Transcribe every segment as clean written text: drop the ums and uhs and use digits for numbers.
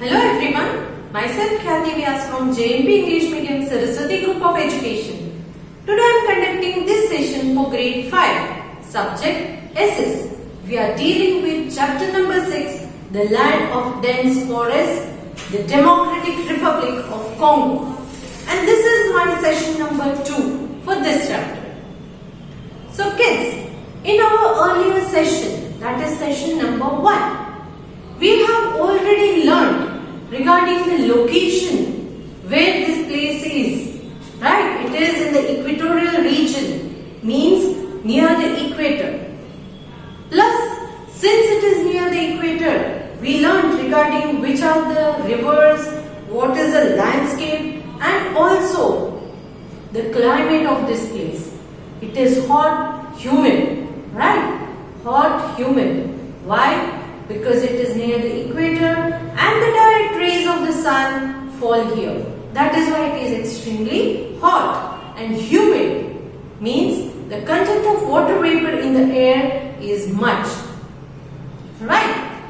Hello everyone, myself Khyati Vyas from JMP English Medium Saraswati Group of Education. Today I am conducting this session for grade 5, subject SS. We are dealing with chapter number 6, the land of dense forests, the Democratic Republic of Congo. And this is my session number 2 for this chapter. So kids, in our earlier session, that is session number 1, we have already learned regarding the location where this place is, right? It is in the equatorial region, means near the equator. Plus, since it is near the equator, we learned regarding which are the rivers, what is the landscape, and also the climate of this place. It is hot, humid, right? Hot, humid. Why? Because it is near the equator and the direct rays of the sun fall here. That is why it is extremely hot. And humid means the content of water vapor in the air is much. Right?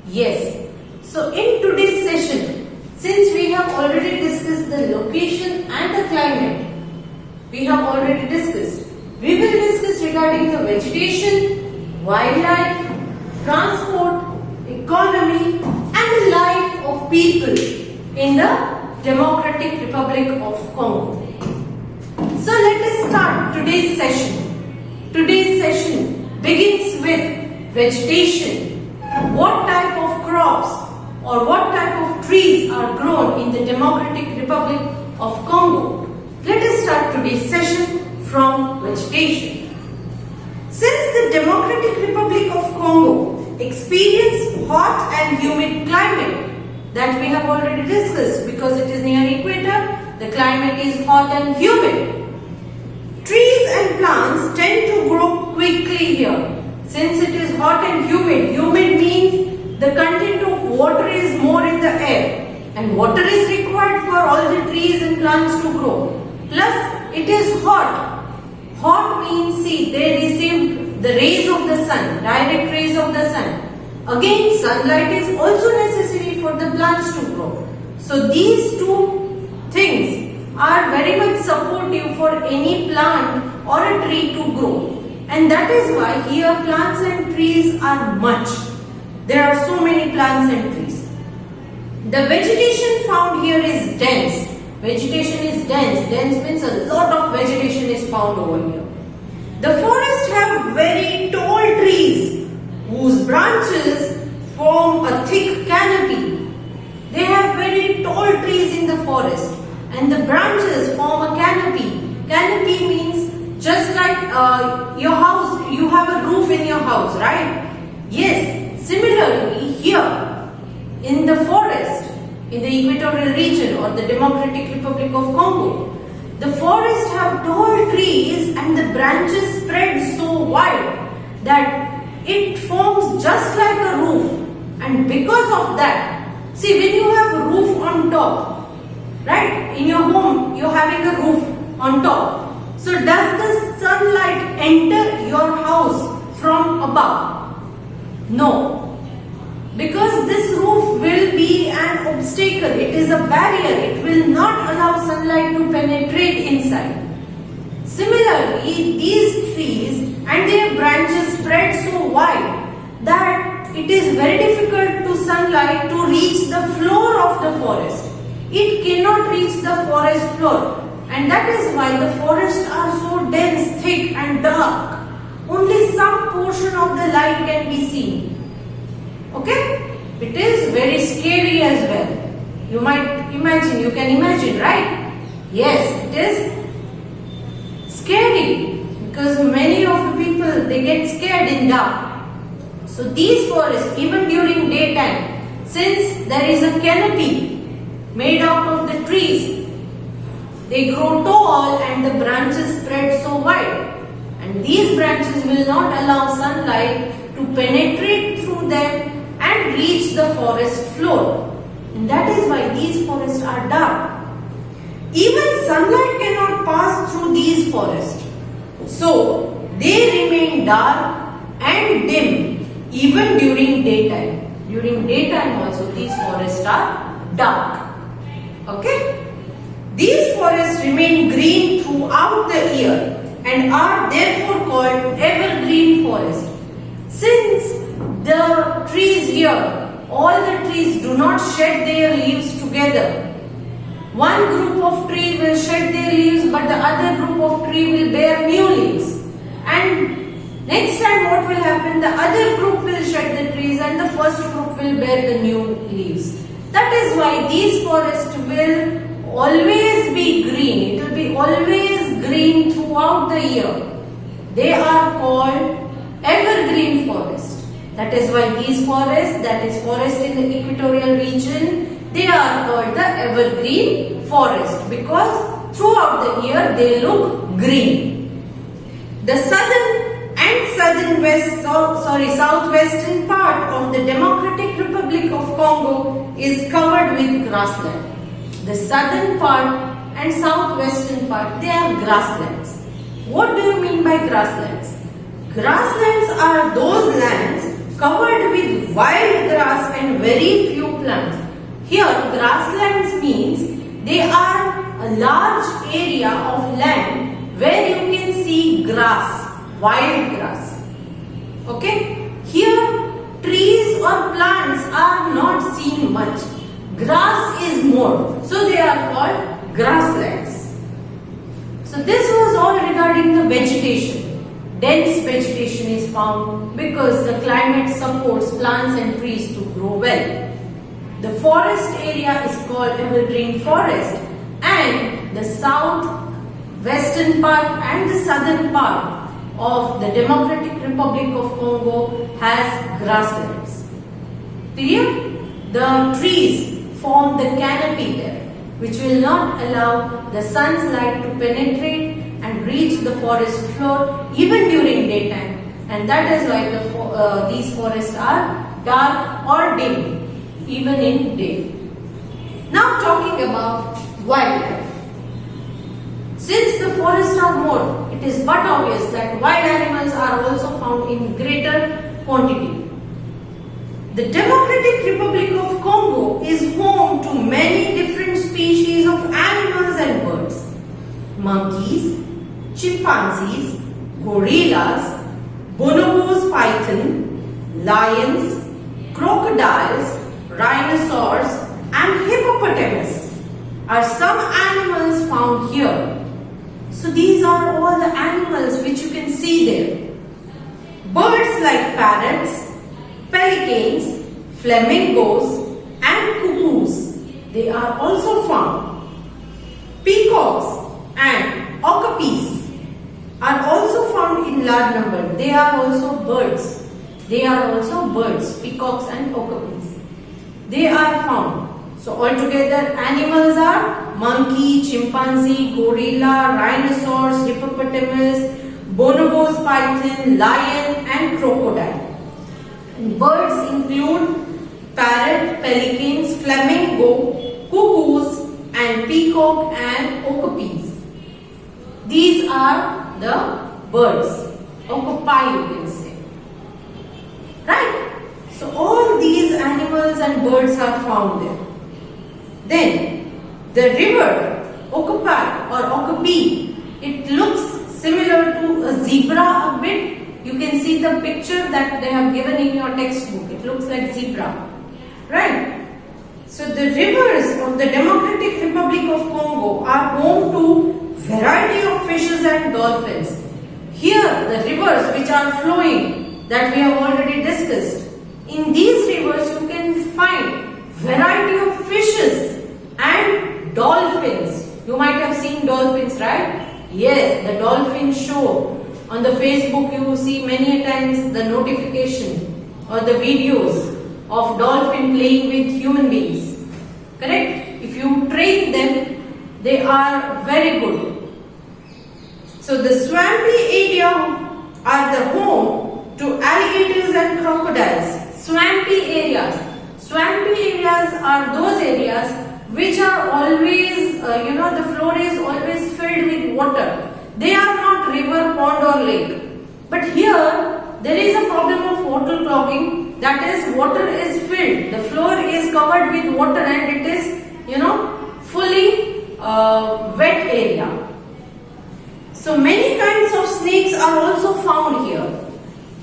Yes. So in today's session, since we have already discussed the location and the climate, we have already discussed. We will discuss regarding the vegetation, wildlife, transport, economy and the life of people in the Democratic Republic of Congo. So let us start today's session. Today's session begins with vegetation. What type of crops or what type of trees are grown in the Democratic Republic of Congo? Let us start today's session from vegetation. Since the Democratic Republic of Congo experiences hot and humid climate that we have already discussed because it is near equator, the climate is hot and humid. Trees and plants tend to grow quickly here. Since it is hot and humid, humid means the content of water is more in the air and water is required for all the trees and plants to grow. Plus it is hot. Hot means, see, they receive the rays of the sun, direct rays of the sun. Again, sunlight is also necessary for the plants to grow. So these two things are very much supportive for any plant or a tree to grow. And that is why here plants and trees are much. There are so many plants and trees. The vegetation found here is dense. Vegetation is dense. Dense means a lot of vegetation is found over here. The forests have very tall trees whose branches form a thick canopy. They have very tall trees in the forest and the branches form a canopy. Canopy means just like your house, you have a roof in your house, right? Yes, similarly here in the forest, in the equatorial region or the Democratic Republic of Congo, the forests have tall trees and the branches spread so wide that it forms just like a roof. And because of that, see, when you have a roof on top, right, in your home you're having a roof on top. So does the sunlight enter your house from above? No. Because this roof will be an obstacle, it is a barrier, it will not allow sunlight to penetrate inside. Similarly, these trees and their branches spread so wide that it is very difficult to sunlight to reach the floor of the forest. It cannot reach the forest floor, and that is why the forests are so dense, thick and dark. Only some portion of the light can be seen. Okay? It is very scary as well. You might imagine, you can imagine, right? Yes, it is scary because many of the people, they get scared in dark. So these forests, even during daytime, since there is a canopy made out of the trees, they grow tall and the branches spread so wide. And these branches will not allow sunlight to penetrate through them and reach the forest floor. And that is why these forests are dark. Even sunlight cannot pass through these forests. So they remain dark and dim even during daytime. During daytime also these forests are dark. Okay? These forests remain green throughout the year and are therefore called evergreen forest. Since the trees here, all the trees do not shed their leaves together. One group of tree will shed their leaves, but the other group of tree will bear new leaves. And next time what will happen? The other group will shed the trees and the first group will bear the new leaves. That is why these forests will always be green. It will be always green throughout the year. They are called evergreen forest. That is why these forests, that is forest in the equatorial region, they are called the evergreen forest because throughout the year they look green. The southwestern part of the Democratic Republic of Congo is covered with grassland. The southern part and southwestern part, they are grasslands. What do you mean by grasslands? Grasslands are those lands covered with wild grass and very few plants. Here, grasslands means they are a large area of land where you can see grass, wild grass. Okay? Here, trees or plants are not seen much. Grass is more. So, they are called grasslands. So, this was all regarding the vegetation. Dense vegetation is found because the climate supports plants and trees to grow well. The forest area is called evergreen forest and the southwestern part and the southern part of the Democratic Republic of Congo has grasslands. Clear? The trees form the canopy there, which will not allow the sun's light to penetrate and reach the forest floor even during daytime, and that is why these forests are dark or dim even in day. Now talking about wildlife. Since the forests are more, it is but obvious that wild animals are also found in greater quantity. The Democratic Republic of Congo is home to many different species of animals and birds. Monkeys, chimpanzees, gorillas, bonobos python, lions, crocodiles, rhinoceros and hippopotamus are some animals found here. So these are all the animals which you can see there. Birds like parrots, pelicans, flamingos and cuckoos, they are also found. Peacocks and okapis are also found in large number. They are also birds. They are also birds, peacocks and okapis. They are found. So altogether animals are monkey, chimpanzee, gorilla, rhinoceros, hippopotamus, bonobos python, lion and crocodile. And birds include parrot, pelicans, flamingo, cuckoos and peacock and okapis. These are the birds, octopi you can say. Right? So all these animals and birds are found there. Then the river Okapi or Okapi, it looks similar to a zebra a bit. You can see the picture that they have given in your textbook. It looks like zebra. Right? So the rivers of the Democratic Republic of Congo are home to variety of fishes and dolphins. Here the rivers which are flowing that we have already discussed. In these rivers you can find variety of fishes and dolphins. You might have seen dolphins, right? Yes, the dolphin show. On the Facebook you will see many times the notification or the videos of dolphin playing with human beings. Correct? If you train them, they are very good. So the swampy area are the home to alligators and crocodiles. Swampy areas. Swampy areas are those areas which are always, the floor is always filled with water. They are not river, pond or lake. But here, there is a problem of water clogging that is water is filled. The floor is covered with water and it is, fully wet area. So many kinds of snakes are also found here.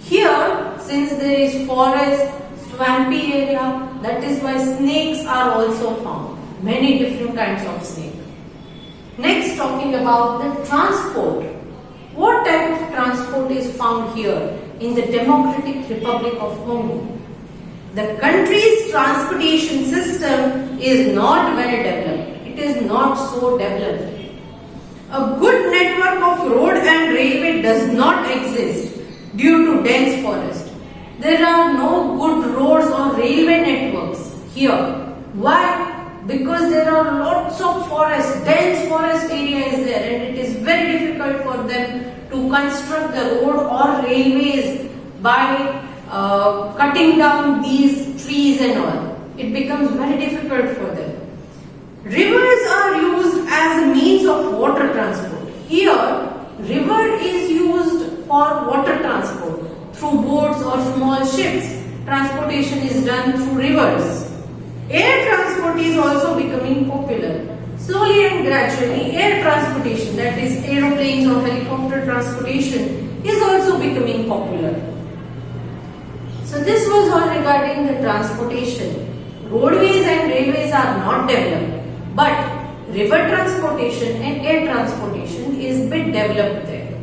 Here, since there is forest, swampy area, that is why snakes are also found. Many different kinds of snake. Next, talking about the transport. What type of transport is found here in the Democratic Republic of Congo? The country's transportation system is not well developed. It is not so developed. A good network of road and railway does not exist due to dense forest. There are no good roads or railway networks here. Why? Because there are lots of forest, dense forest area is there, and it is very difficult for them to construct the road or railways by cutting down these trees and all. It becomes very difficult for them. Rivers are used as a means of water transport. Here, river is used for water transport through boats or small ships. Transportation is done through rivers. Air transport is also becoming popular. Slowly and gradually, air transportation, that is aeroplanes or helicopter transportation, is also becoming popular. So this was all regarding the transportation. Roadways and railways are not developed, but river transportation and air transportation is bit developed there.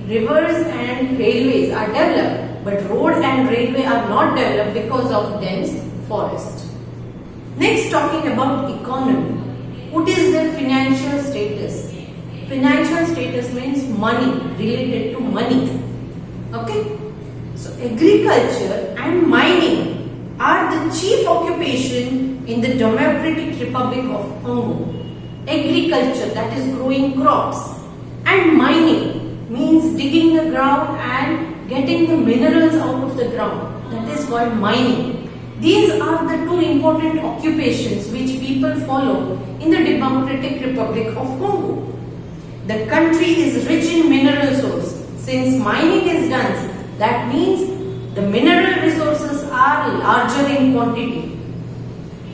Rivers and railways are developed, but road and railway are not developed because of dense forest. Next, talking about economy. What is their financial status? Financial status means money, related to money. Okay? So agriculture and mining are the chief occupation in the Democratic Republic of Congo. Agriculture, that is growing crops, and mining means digging the ground and getting the minerals out of the ground. That is called mining. These are the two important occupations which people follow in the Democratic Republic of Congo. The country is rich in mineral source. Since mining is done, that means the mineral resources are larger in quantity.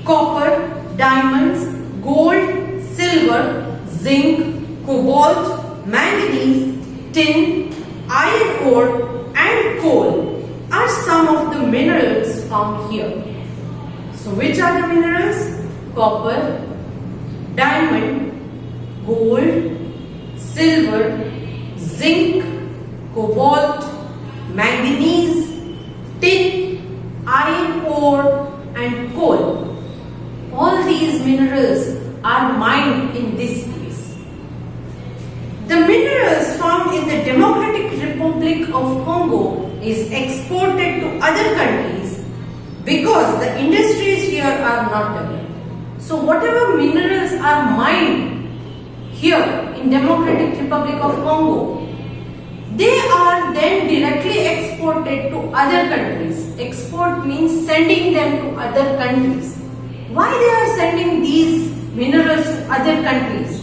Copper, diamonds, gold, silver, zinc, cobalt, manganese, tin, iron ore and coal are some of the minerals found here. So which are the minerals? Copper, diamond, gold, silver, zinc, cobalt, manganese, tin, iron ore and coal. All these minerals are mined in this place. The minerals found in the Democratic Republic of Congo is exported to other countries because the industries here are not developed. So whatever minerals are mined here in Democratic Republic of Congo, they are then directly exported to other countries. Export means sending them to other countries. Why they are sending these minerals to other countries?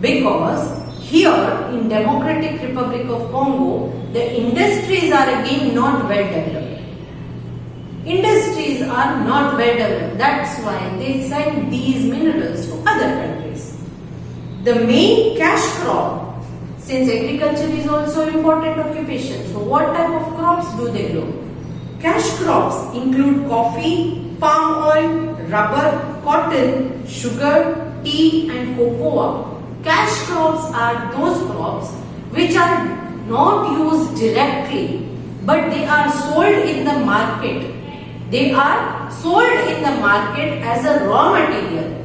Because here in Democratic Republic of Congo, the industries are again not well developed. Industries are not well developed. That's why they send these minerals to other countries. The main cash crop, since agriculture is also important occupation, so what type of crops do they grow? Cash crops include coffee, palm oil, rubber, cotton, sugar, tea and cocoa. Cash crops are those crops which are not used directly, but they are sold in the market. They are sold in the market as a raw material.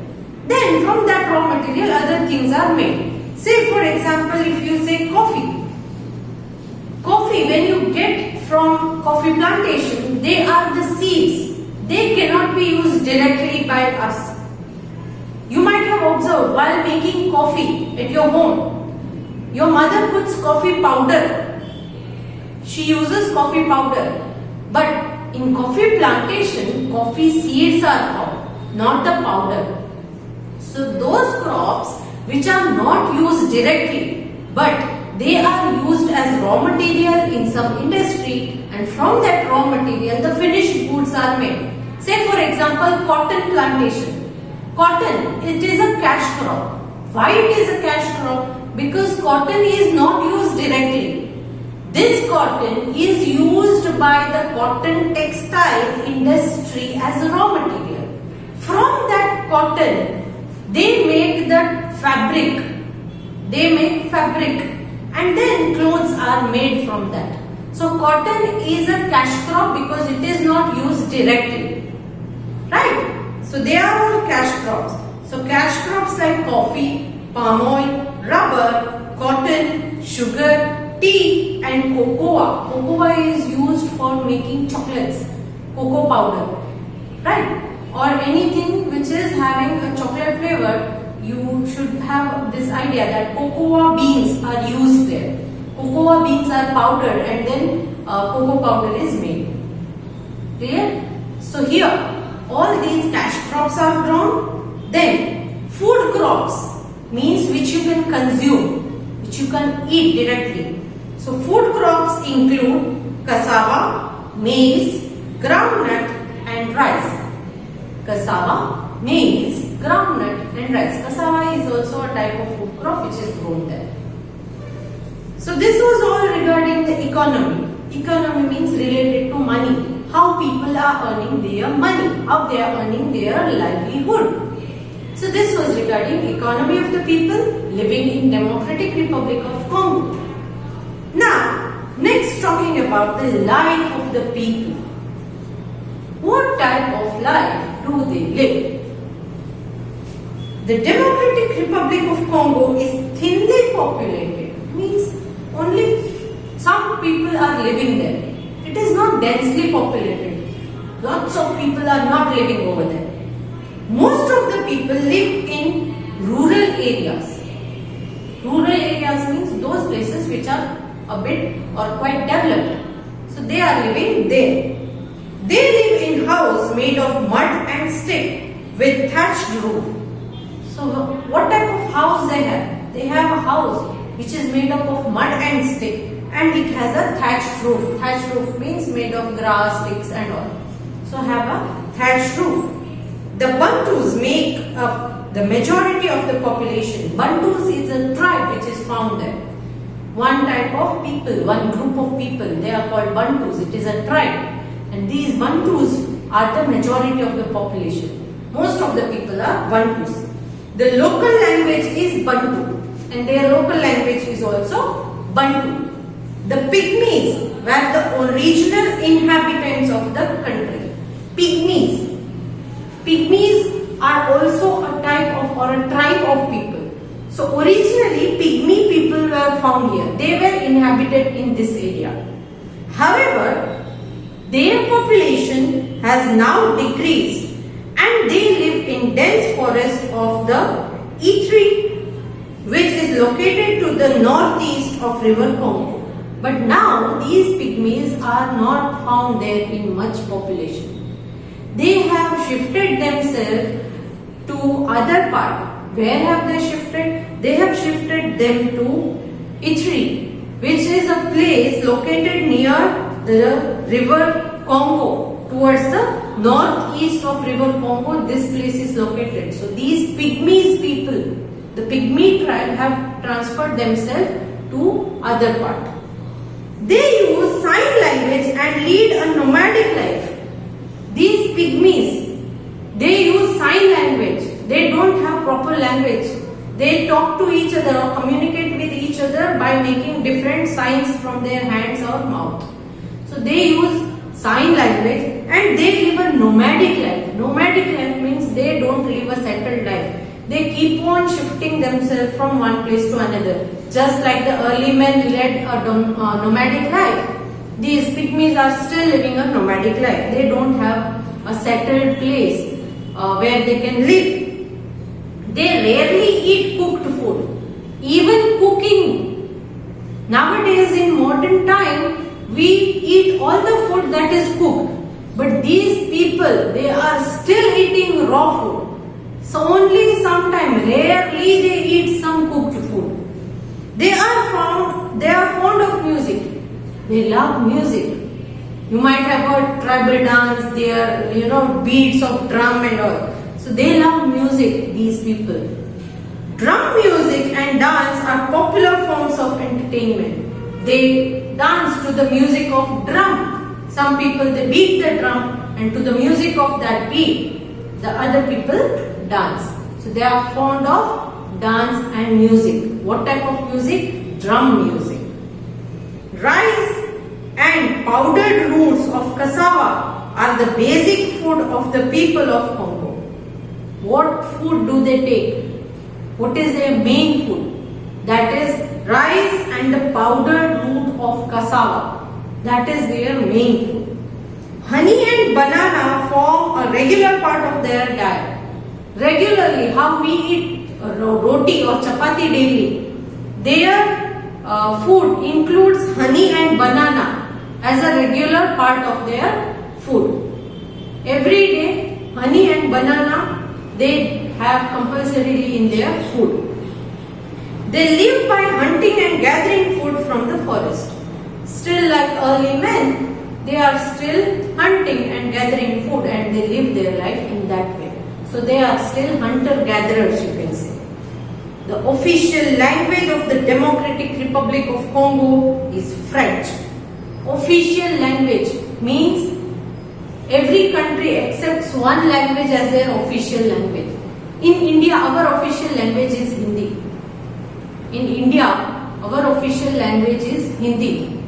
Then from that raw material other things are made. Say for example, if you say coffee. Coffee, when you get from coffee plantation, they are the seeds. They cannot be used directly by us. You might have observed while making coffee at your home, your mother puts coffee powder. She uses coffee powder. But in coffee plantation, coffee seeds are found, not the powder. So those crops which are not used directly, but they are used as raw material in some industry, and from that raw material the finished goods are made. Say for example, cotton plantation. Cotton, it is a cash crop. Why it is a cash crop? Because cotton is not used directly. This cotton is used by the cotton textile industry as a raw material. From that cotton, they make the fabric. They make fabric, and then clothes are made from that. So cotton is a cash crop because it is not used directly. Right? So they are all cash crops. So cash crops like coffee, palm oil, rubber, cotton, sugar, tea and cocoa. Cocoa is used for making chocolates, cocoa powder, right? Or anything which is having a chocolate flavor, you should have this idea that cocoa beans are used there. Cocoa beans are powdered and then cocoa powder is made. Clear? So here, all these cash crops are grown. Then food crops means which you can consume, which you can eat directly. So food crops include cassava, maize, groundnut and rice. Cassava, maize, groundnut and rice. Cassava is also a type of food crop which is grown there. So this was all regarding the economy. Economy means related to money. How people are earning their money, how they are earning their livelihood. So this was regarding economy of the people living in Democratic Republic of Congo. Now, next talking about the life of the people. What type of life do they live? The Democratic Republic of Congo is thinly populated, means only some people are living there. It is not densely populated. Lots of people are not living over there. Most of the people live in rural areas. Rural areas means those places which are a bit or quite developed. So they are living there. They live in house made of mud and stick with thatched roof. So what type of house they have? They have a house which is made up of mud and stick, and it has a thatched roof. Thatched roof means made of grass, sticks and all. So have a thatched roof. The Bantus make up the majority of the population. Bantus is a tribe which is found there. One type of people, one group of people, they are called Bantus. It is a tribe. And these Bantus are the majority of the population. Most of the people are Bantus. The local language is Bantu, and their local language is also Bantu. The Pygmies were the original inhabitants of the country. Pygmies. Pygmies are also a type of or a tribe of people. So originally Pygmy people were found here. They were inhabited in this area. However, their population has now decreased and they live in dense forest of the Ituri, which is located to the northeast of River Congo. But now these pygmies are not found there in much population. They have shifted themselves to other part. Where have they shifted? They have shifted them to Ituri, which is a place located near the River Congo, towards the northeast of River Congo. This place is located. So these Pygmies people, the Pygmy tribe, have transferred themselves to other part. They use sign language and lead a nomadic life. These Pygmies, they use sign language. They don't have proper language. They talk to each other or communicate with each other by making different signs from their hands or mouth. So they use sign language and they live a nomadic life. Nomadic life means they don't live a settled life. They keep on shifting themselves from one place to another. Just like the early men led a nomadic life, these Pygmies are still living a nomadic life. They don't have a settled place where they can live. They rarely eat cooked food. Even cooking. Nowadays in modern time, we eat all the food that is cooked. But these people, they are still eating raw food. So only sometime, rarely they eat some cooked food. They are found they are fond of music. They love music. You might have heard tribal dance, their beats of drum and all. So they love music, these people. Drum music and dance are popular forms of entertainment. They dance to the music of drum. Some people they beat the drum, and to the music of that beat, the other people dance. So they are fond of dance and music. What type of music? Drum music. Rice and powdered roots of cassava are the basic food of the people of Congo. What food do they take? What is their main food? That is rice and the powdered root of cassava. That is their main food. Honey and banana form a regular part of their diet. Regularly, how we eat roti or chapati daily, their food includes honey and banana as a regular part of their food. Every day, honey and banana they have compulsorily in their food. They live by hunting and gathering food from the forest. Still, like early men, they are still hunting and gathering food, and they live their life in that way. So they are still hunter-gatherers, you can say. The official language of the Democratic Republic of Congo is French. Official language means every country accepts one language as their official language. In India, our official language is Hindi. In India, our official language is Hindi.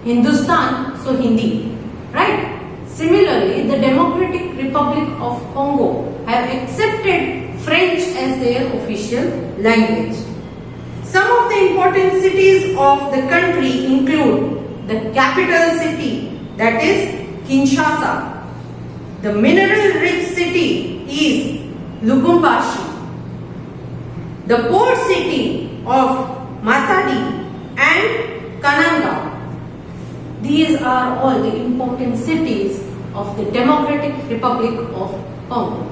Hindustan, so Hindi. Right? Similarly, the Democratic Republic of Congo have accepted French as their official language. Some of the important cities of the country include the capital city, that is Kinshasa. The mineral-rich city is Lubumbashi. The port city of Matadi and Kananga. These are all the important cities of the Democratic Republic of Congo.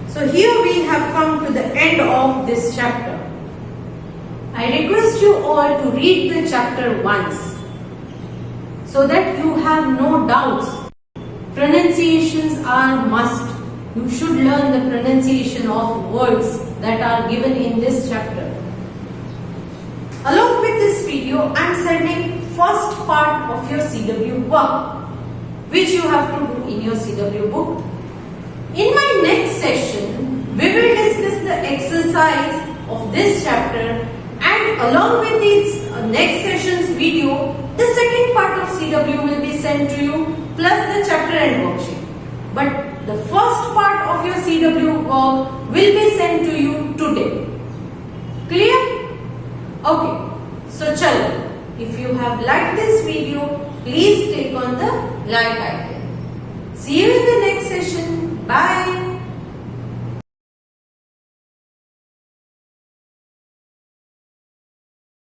So here we have come to the end of this chapter. I request you all to read the chapter once so that you have no doubts. Pronunciations are must. You should learn the pronunciation of words that are given in this chapter. Along with this video, I am sending first part of your CW work, which you have to do in your CW book. In my next session, we will discuss the exercise of this chapter, and along with this next session's video, the second part of CW will be sent to you plus the chapter and worksheet. But the first part of your CW work will be sent to you today. Clear? Okay. So chalo. If you have liked this video, please click on the like icon. See you in the next session. Bye.